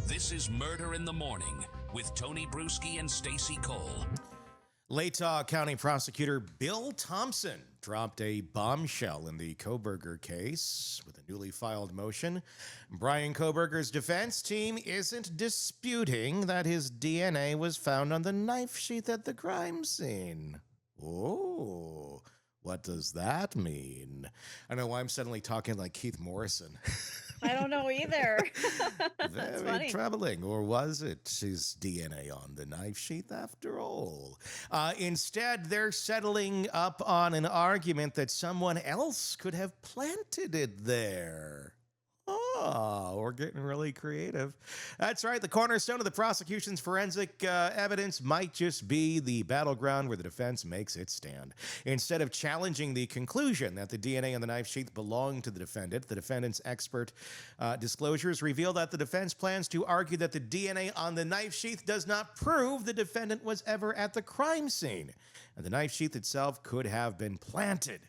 This is Murder in the Morning with Tony Bruschi and Stacey Cole. Latah County Prosecutor Bill Thompson dropped a bombshell in the Kohberger case with a newly filed motion. Bryan Kohberger's defense team isn't disputing that his DNA was found on the knife sheath at the crime scene. Oh, what does that mean? I don't know why I'm suddenly talking like Keith Morrison. I don't know either. That's Very funny. troubling. Or was it his DNA on the knife sheath after all? Instead, they're settling up on an argument that someone else could have planted it there. Oh, we're getting really creative. That's right. The cornerstone of the prosecution's forensic evidence might just be the battleground where the defense makes its stand. Instead of challenging the conclusion that the DNA on the knife sheath belonged to the defendant's expert disclosures reveal that the defense plans to argue that the DNA on the knife sheath does not prove the defendant was ever at the crime scene. And the knife sheath itself could have been planted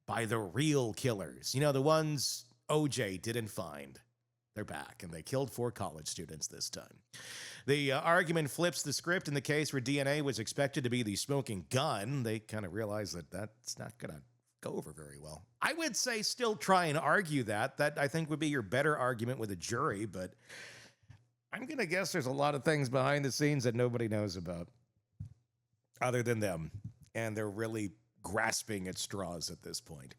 by the real killers. You know, the ones OJ didn't find. They're back, and they killed 4 college students this time. The argument flips the script in the case where DNA was expected to be the smoking gun. They kind of realize that that's not going to go over very well. I would say still try and argue that. That, I think, would be your better argument with a jury, but I'm going to guess there's a lot of things behind the scenes that nobody knows about other than them, and they're really grasping at straws at this point.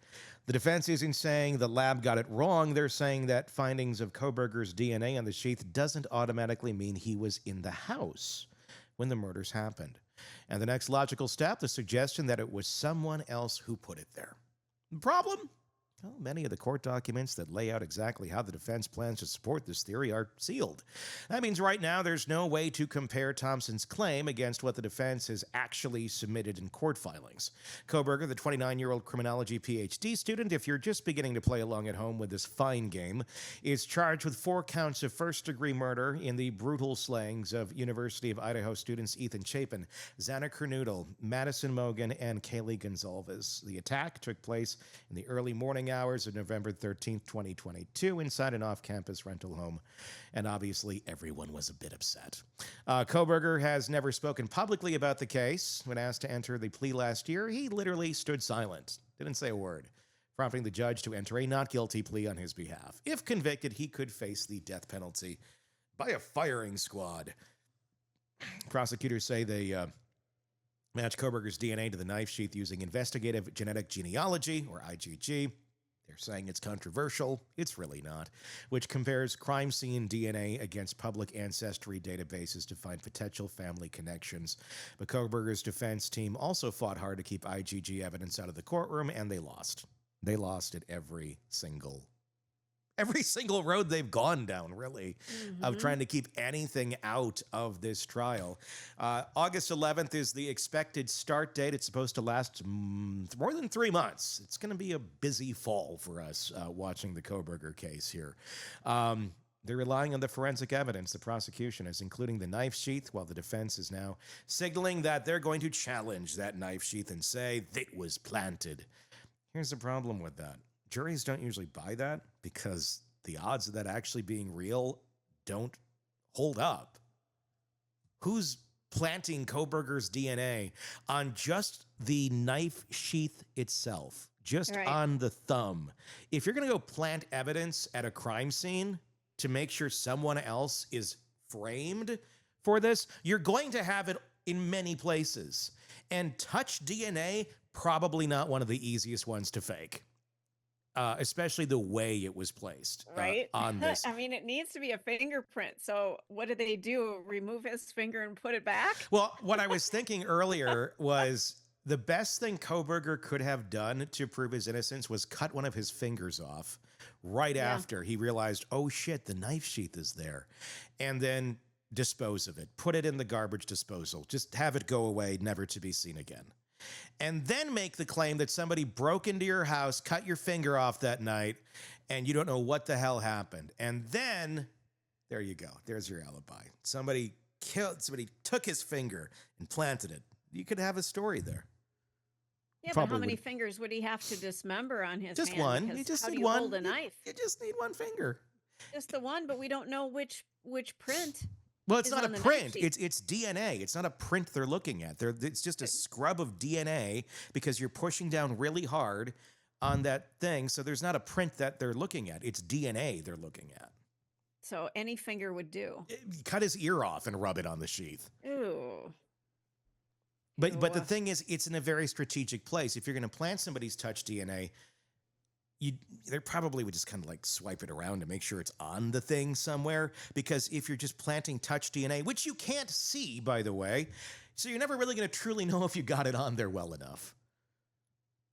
The defense isn't saying the lab got it wrong. They're saying that findings of Kohberger's DNA on the sheath doesn't automatically mean he was in the house when the murders happened. And the next logical step, the suggestion that it was someone else who put it there. The problem? Well, many of the court documents that lay out exactly how the defense plans to support this theory are sealed. That means right now there's no way to compare Thompson's claim against what the defense has actually submitted in court filings. Kohberger, the 29-year-old criminology PhD student, if you're just beginning to play along at home with this fine game, is charged with 4 counts of first-degree murder in the brutal slayings of University of Idaho students Ethan Chapin, Xana Kernodle, Madison Mogan, and Kaylee Gonzalez. The attack took place in the early morning hours of November 13th, 2022, inside an off-campus rental home. And obviously, everyone was a bit upset. Kohberger has never spoken publicly about the case. When asked to enter the plea last year, he literally stood silent, didn't say a word, prompting the judge to enter a not guilty plea on his behalf. If convicted, he could face the death penalty by a firing squad. Prosecutors say they match Kohberger's DNA to the knife sheath using investigative genetic genealogy, or IgG. They're saying it's controversial. It's really not, which compares crime scene DNA against public ancestry databases to find potential family connections. But Kohberger's defense team also fought hard to keep IgG evidence out of the courtroom, and they lost. They lost at every single road they've gone down, really, of trying to keep anything out of this trial. August 11th is the expected start date. It's supposed to last more than 3 months. It's going to be a busy fall for us watching the Kohberger case here. They're relying on the forensic evidence. The prosecution is including the knife sheath, while the defense is now signaling that they're going to challenge that knife sheath and say it was planted. Here's the problem with that. Juries don't usually buy that because the odds of that actually being real don't hold up. Who's planting Kohberger's DNA on just the knife sheath itself, just on the thumb? If you're going to go plant evidence at a crime scene to make sure someone else is framed for this, you're going to have it in many places. And touch DNA, probably not one of the easiest ones to fake. Especially the way it was placed on this. I mean, it needs to be a fingerprint. So what did they do? Remove his finger and put it back? Well, what I was thinking earlier was the best thing Kohberger could have done to prove his innocence was cut one of his fingers off right after he realized, oh shit, the knife sheath is there. And then dispose of it. Put it in the garbage disposal. Just have it go away, never to be seen again. And then make the claim that somebody broke into your house, cut your finger off that night, and you don't know what the hell happened. And then, there you go. There's your alibi. Somebody took his finger and planted it. You could have a story there. Yeah, but how many fingers would he have to dismember on his just hand? one. You just how need do you one. hold a knife? You just need one finger. Just the one, but we don't know which which print Well, it's is not a on the knife print. sheath. It's DNA. It's not a print they're looking at. It's just a scrub of DNA because you're pushing down really hard on that thing. So there's not a print that they're looking at. It's DNA they're looking at. So any finger would do. Cut his ear off and rub it on the sheath. Ooh. But the thing is, it's in a very strategic place. If you're going to plant somebody's touch DNA, they probably would just kind of like swipe it around to make sure it's on the thing somewhere. Because if you're just planting touch DNA, which you can't see, by the way, so you're never really going to truly know if you got it on there well enough.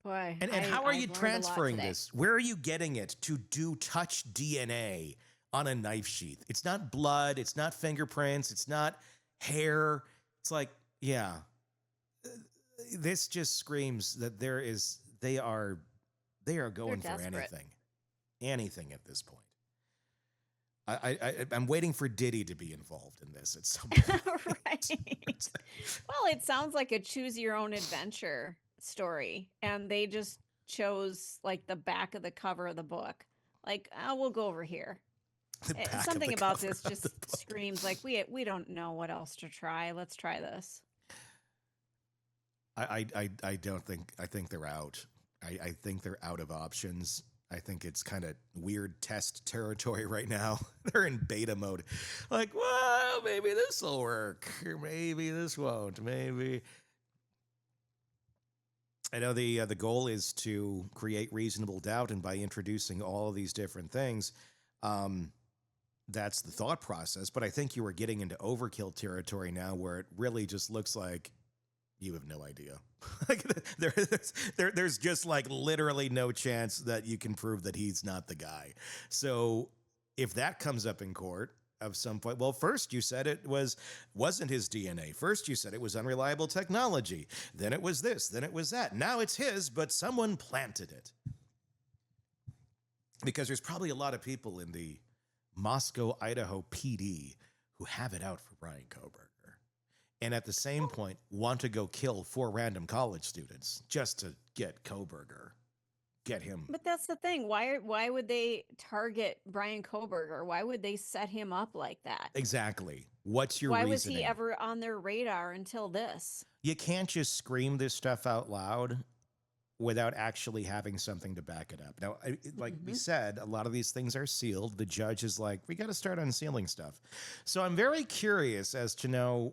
Boy, And how are you transferring this? Where are you getting it to do touch DNA on a knife sheath? It's not blood. It's not fingerprints. It's not hair. It's like, yeah, this just screams that they are going for anything at this point. I'm waiting for Diddy to be involved in this at some point. Right. Well, it sounds like a choose your own adventure story, and they just chose like the back of the cover of the book. Like, oh, we'll go over here. Something about this just screams like we don't know what else to try. Let's try this. I think they're out. I think they're out of options. I think it's kind of weird test territory right now. They're in beta mode. Like, well, maybe this will work. Or maybe this won't. Maybe. I know the goal is to create reasonable doubt, and by introducing all of these different things, that's the thought process. But I think you are getting into overkill territory now, where it really just looks like you have no idea. There's just like literally no chance that you can prove that he's not the guy. So if that comes up in court of some point, well, first you said it wasn't his DNA. First you said it was unreliable technology. Then it was this. Then it was that. Now it's his, but someone planted it. Because there's probably a lot of people in the Moscow, Idaho PD who have it out for Bryan Kohberger. And at the same point, want to go kill 4 random college students just to get Kohberger, get him. But that's the thing. Why would they target Bryan Kohberger? Why would they set him up like that? Exactly. What's your Why reasoning? was he ever on their radar until this? You can't just scream this stuff out loud without actually having something to back it up. Now, like we said, a lot of these things are sealed. The judge is like, we got to start unsealing stuff. So I'm very curious as to know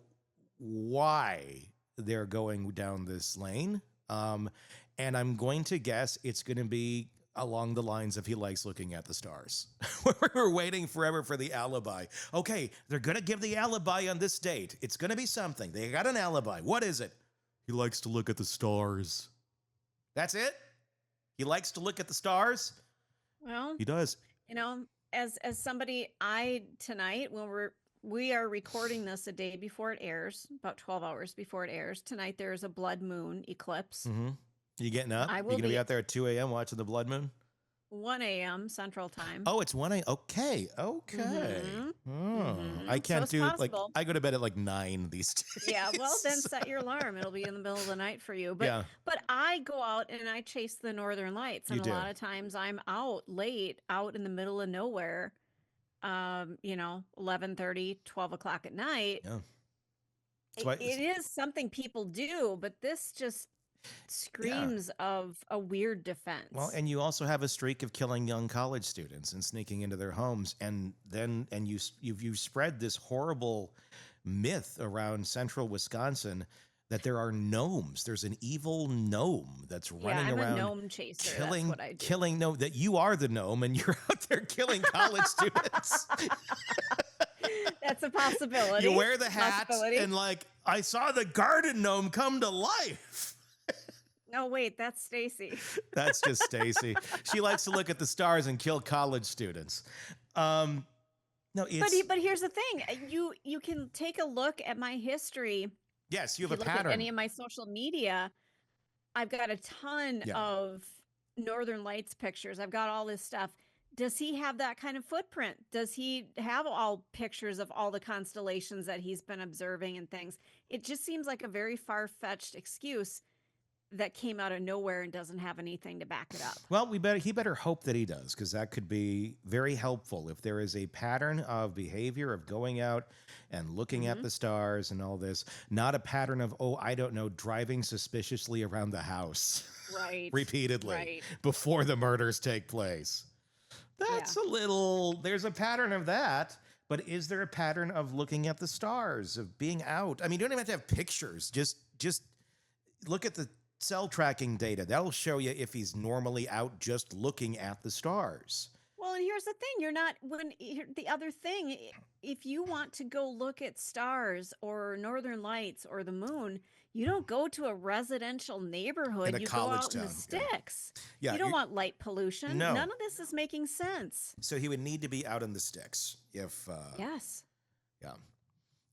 why they're going down this lane. And I'm going to guess it's going to be along the lines of he likes looking at the stars. We're waiting forever for the alibi. Okay, they're going to give the alibi on this date. It's going to be something. They got an alibi. What is it? He likes to look at the stars. That's it? He likes to look at the stars? Well, he does. You know, as somebody, tonight, when we are recording this a day before it airs, about 12 hours before it airs. Tonight there's a blood moon eclipse. Mm-hmm. You getting up? You going to be out there at 2 a.m. watching the blood moon? 1 a.m. Central Time. Oh, it's 1 a.m. Okay. Mm-hmm. Mm-hmm. I can't do possible. like I go to bed at like 9 these days. Yeah, well then set your alarm. It'll be in the middle of the night for you. But I go out and I chase the northern lights, and a lot of times I'm out late, out in the middle of nowhere. 11:30, 12 o'clock at night. Yeah. It is something people do, but this just screams of a weird defense. Well, and you also have a streak of killing young college students and sneaking into their homes, and you've spread this horrible myth around central Wisconsin that there are gnomes. There's an evil gnome that's running around. I'm a gnome chaser. That's what I do. That you are the gnome and you're out there killing college students. That's a possibility. You wear the hat and like, I saw the garden gnome come to life. No, wait, that's Stacy. That's just Stacy. She likes to look at the stars and kill college students. No, it's... But here's the thing. You can take a look at my history. Yes, you have a look pattern. At any of my social media, I've got a ton of Northern Lights pictures. I've got all this stuff. Does he have that kind of footprint? Does he have all pictures of all the constellations that he's been observing and things? It just seems like a very far-fetched excuse that came out of nowhere and doesn't have anything to back it up. Well, he better hope that he does, because that could be very helpful if there is a pattern of behavior of going out and looking at the stars and all this, not a pattern of, I don't know, driving suspiciously around the house repeatedly before the murders take place. That's there's a pattern of that, but is there a pattern of looking at the stars, of being out? I mean, you don't even have to have pictures. Just look at the cell tracking data. That'll show you if he's normally out just looking at the stars. Well, and here's the thing. The other thing, if you want to go look at stars or northern lights or the moon, you don't go to a residential neighborhood. You go out in the sticks. Yeah, you don't want light pollution. No. None of this is making sense. So he would need to be out in the sticks if... yes. Yeah.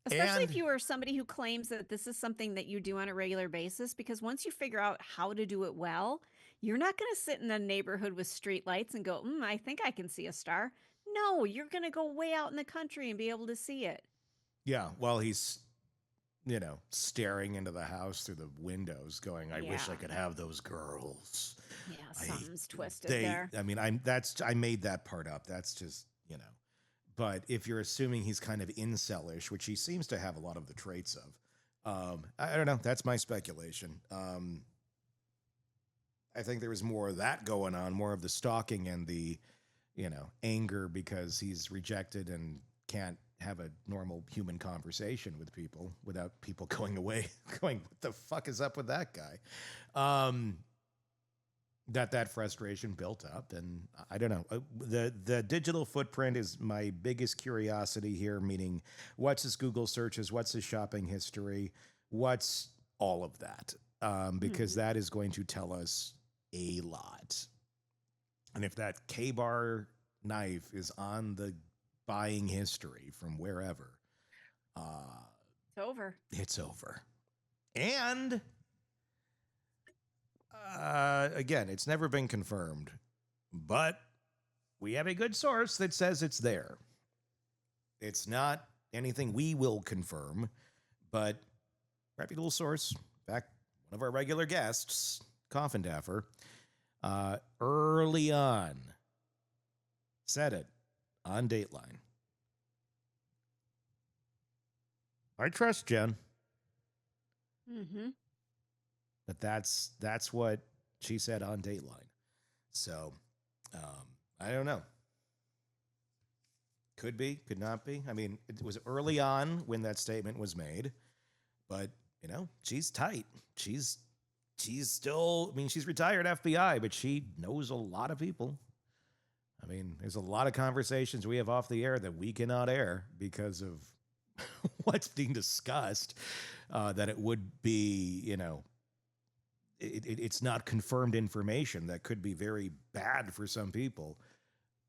Especially if you are somebody who claims that this is something that you do on a regular basis, because once you figure out how to do it well, you're not going to sit in a neighborhood with street lights and go, I think I can see a star. No, you're going to go way out in the country and be able to see it. Yeah, while he's, staring into the house through the windows going, I wish I could have those girls. Yeah, something's twisted there. I mean, I made that part up. That's just, But if you're assuming he's kind of incelish, which he seems to have a lot of the traits of, I don't know. That's my speculation. I think there was more of that going on, more of the stalking and the, anger because he's rejected and can't have a normal human conversation with people without people going away, going, what the fuck is up with that guy? That frustration built up, and I don't know. The digital footprint is my biggest curiosity here, meaning what's his Google searches, what's his shopping history, what's all of that, because that is going to tell us a lot. And if that K-bar knife is on the buying history from wherever, it's over. It's over. And... again, it's never been confirmed, but we have a good source that says it's there. It's not anything we will confirm, but reputable source, in fact, one of our regular guests, Coffin Daffer, early on said it on Dateline. I trust Jen. Mm-hmm. But that's what she said on Dateline. So, I don't know. Could be, could not be. I mean, it was early on when that statement was made, but she's tight. She's still, she's retired FBI, but she knows a lot of people. I mean, there's a lot of conversations we have off the air that we cannot air because of what's being discussed, that it would be, it's not confirmed information that could be very bad for some people.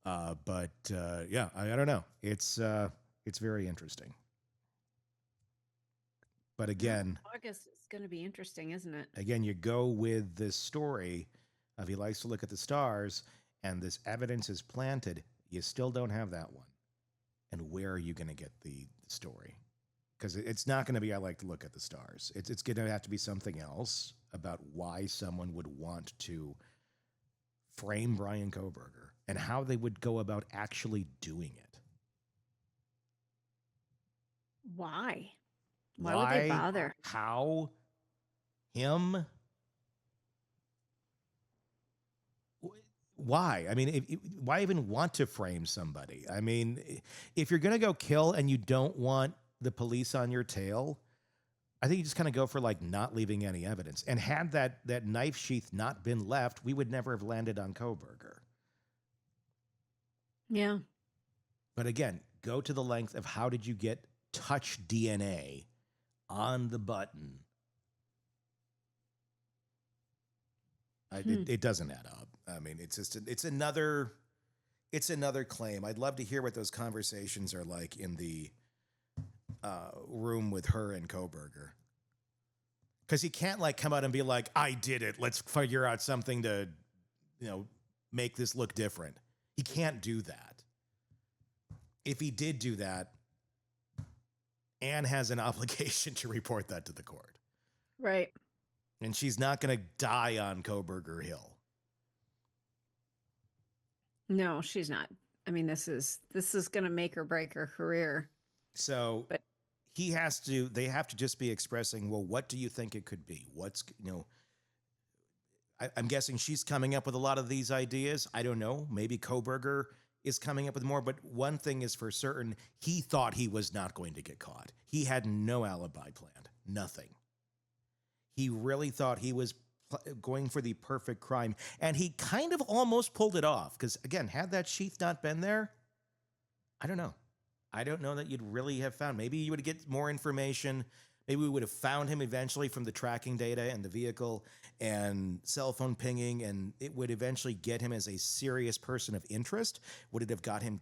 But I don't know. It's very interesting. But again, August is going to be interesting, isn't it? Again, you go with this story of he likes to look at the stars and this evidence is planted. You still don't have that one. And where are you going to get the story? Because it's not going to be, I like to look at the stars. It's going to have to be something else about why someone would want to frame Bryan Kohberger and how they would go about actually doing it. Why? Why would they bother? How? Him? Why? I mean, why even want to frame somebody? I mean, if you're going to go kill and you don't want the police on your tail, I think you just kind of go for like not leaving any evidence. And had that knife sheath not been left, we would never have landed on Kohberger. Yeah. But again, go to the length of how did you get touch DNA on the button? It doesn't add up. I mean, it's another claim. I'd love to hear what those conversations are like in the room with her and Kohberger. Because he can't like come out and be like, I did it. Let's figure out something to, make this look different. He can't do that. If he did do that, Anne has an obligation to report that to the court. Right. And she's not going to die on Kohberger Hill. No, she's not. I mean, this is going to make or break her career. So But they have to just be expressing, well, what do you think it could be? I'm guessing she's coming up with a lot of these ideas. I don't know. Maybe Kohberger is coming up with more, but one thing is for certain, he thought he was not going to get caught. He had no alibi planned, nothing. He really thought he was going for the perfect crime, and he kind of almost pulled it off, because, again, had that Sheath not been there, I don't know. I don't know that you'd really have found. Maybe you would get more information. Maybe we would have found him eventually from the tracking data and the vehicle and cell phone pinging, and it would eventually get him as a serious person of interest. Would it have got him,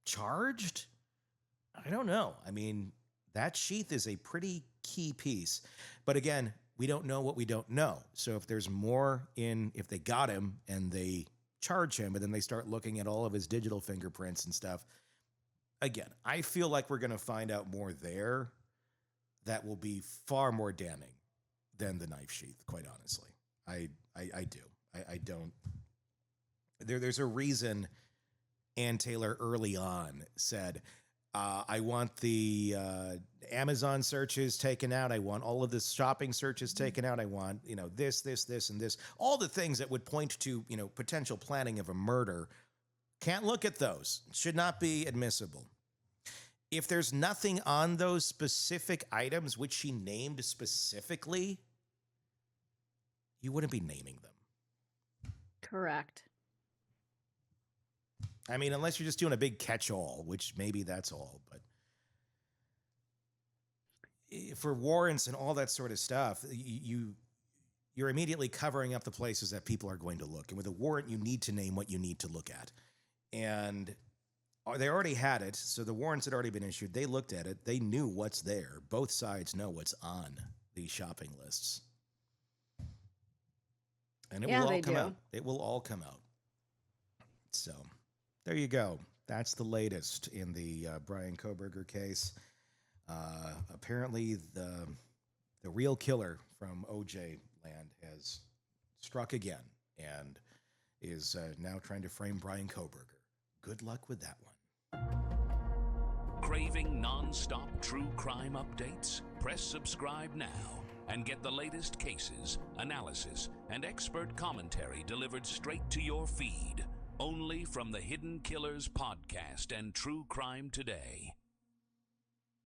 charged? I don't know. I mean, that Sheath is a pretty key piece. But again, we don't know what we don't know. So if there's more if they got him and they charge him, and then they start looking at all of his digital fingerprints and stuff, again, I feel like we're going to find out more there that will be far more damning than the knife sheath, quite honestly. I do. I don't. There's a reason Ann Taylor early on said, I want the Amazon searches taken out. I want all of the shopping searches taken out. I want, this, and this. All the things that would point to, potential planning of a murder. Can't look at those. Should not be admissible. If there's nothing on those specific items, which she named specifically, you wouldn't be naming them. correct. I mean, unless you're just doing a big catch-all, which maybe that's all. But for warrants and all that sort of stuff, you're immediately covering up the places that people are going to look. And with a warrant, you need to name what you need to look at. And they already had it, so the warrants had already been issued. They looked at it. They knew what's there. Both sides know what's on these shopping lists. And it will all come out. It will all come out. So there you go. That's the latest in the Bryan Kohberger case. Apparently, the real killer from OJ land has struck again and is now trying to frame Bryan Kohberger. Good luck with that one. Craving non-stop true crime updates? Press subscribe now and get the latest cases, analysis, and expert commentary delivered straight to your feed. Only from the Hidden Killers podcast and True Crime Today.